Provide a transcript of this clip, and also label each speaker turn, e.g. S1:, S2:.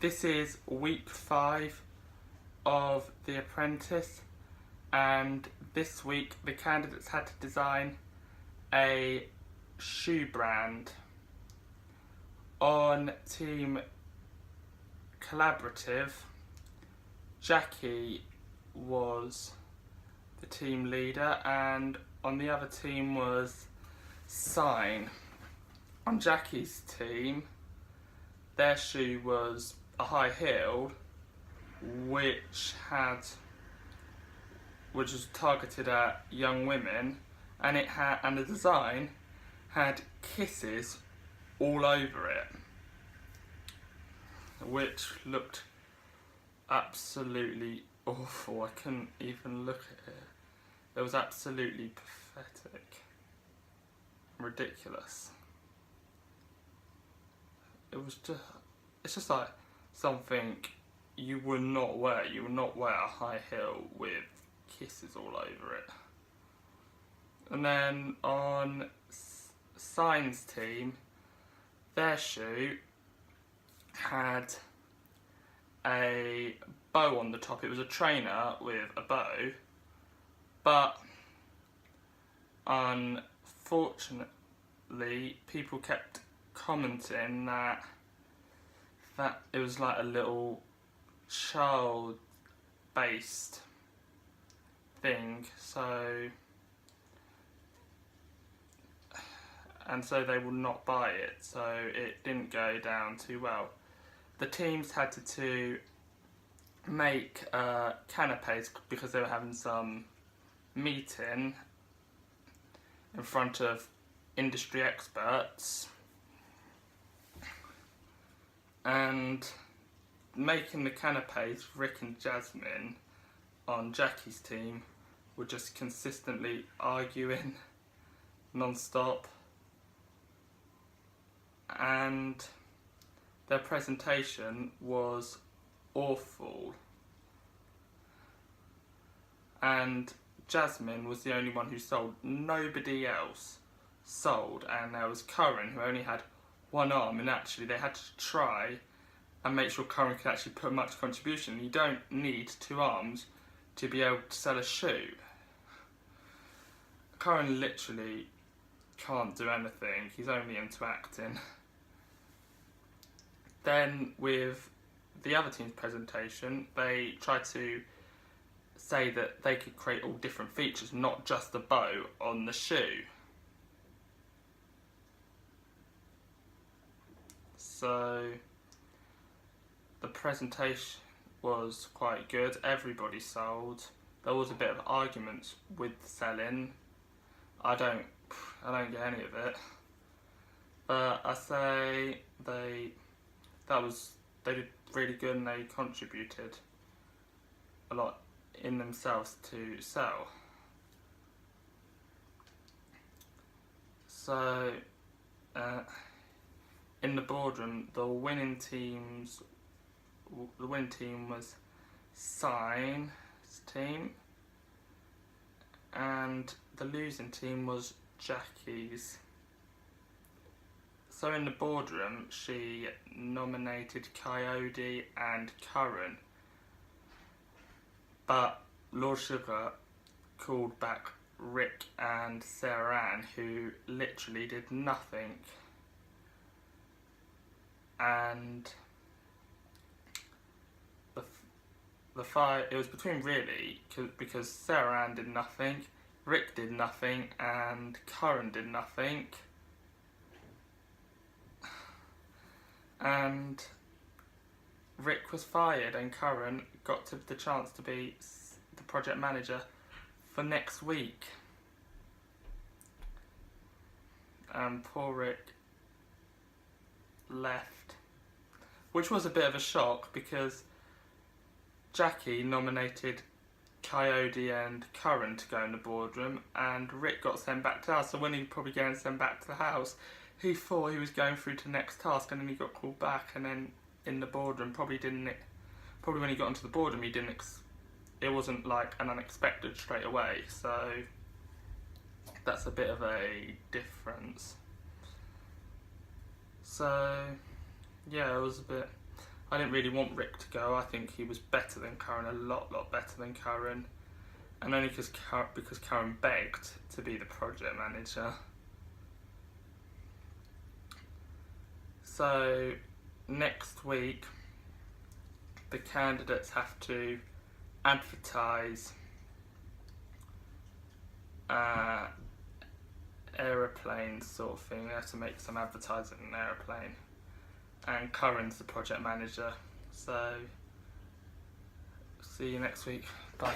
S1: This is week 5 of The Apprentice, and this week the candidates had to design a shoe brand. On Team Collaborative, Jackie was the team leader, and on the other team was Sign. On Jackie's team, their shoe was a high heel, which was targeted at young women, and the design had kisses all over it, which looked absolutely awful. I couldn't even look at it. It was absolutely pathetic, ridiculous. It's just like something you would not wear. You would not wear a high heel with kisses all over it. And then on Sign's team, their shoe had a bow on the top. It was a trainer with a bow, but unfortunately people kept commenting that it was like a little child based thing, so they would not buy it, so it didn't go down too well. The teams had to make canapes because they were having some meeting in front of industry experts, and making the canapes, Rick and Jasmine on Jackie's team were just consistently arguing non-stop, and their presentation was awful, and Jasmine was the only one who sold. Nobody else sold, and there was Curran, who only had one arm, and actually they had to try and make sure Curran could actually put much contribution. You don't need two arms to be able to sell a shoe. Curran literally can't do anything. He's only into acting. Then with the other team's presentation, they tried to say that they could create all different features, not just the bow on the shoe. So the presentation was quite good. Everybody sold. There was a bit of arguments with selling. I don't get any of it. But I say they did really good, and they contributed a lot in themselves to sell. So in the boardroom, the winning team was Sign's team, and the losing team was Jackie's. So in the boardroom, she nominated Coyote and Curran, but Lord Sugar called back Rick and Sarah Ann, who literally did nothing. And the fight, it was between because Sarah Ann did nothing, Rick did nothing, and Curran did nothing. And Rick was fired, and Curran got the chance to be the project manager for next week. And poor Rick left, which was a bit of a shock because Jackie nominated Coyote and Curran to go in the boardroom, and Rick got sent back to the house. So when he probably getting sent back to the house, he thought he was going through to the next task, and then he got called back, and then in the boardroom probably when he got into the boardroom, it wasn't like an unexpected straight away. So that's a bit of a difference. So yeah, it was a bit, I didn't really want Rick to go. I think he was better than Karen, a lot better than Karen. And only because Karen begged to be the project manager. So next week, the candidates have to advertise aeroplanes sort of thing. They have to make some advertising in an aeroplane. And Karen's the project manager. So see you next week. Bye.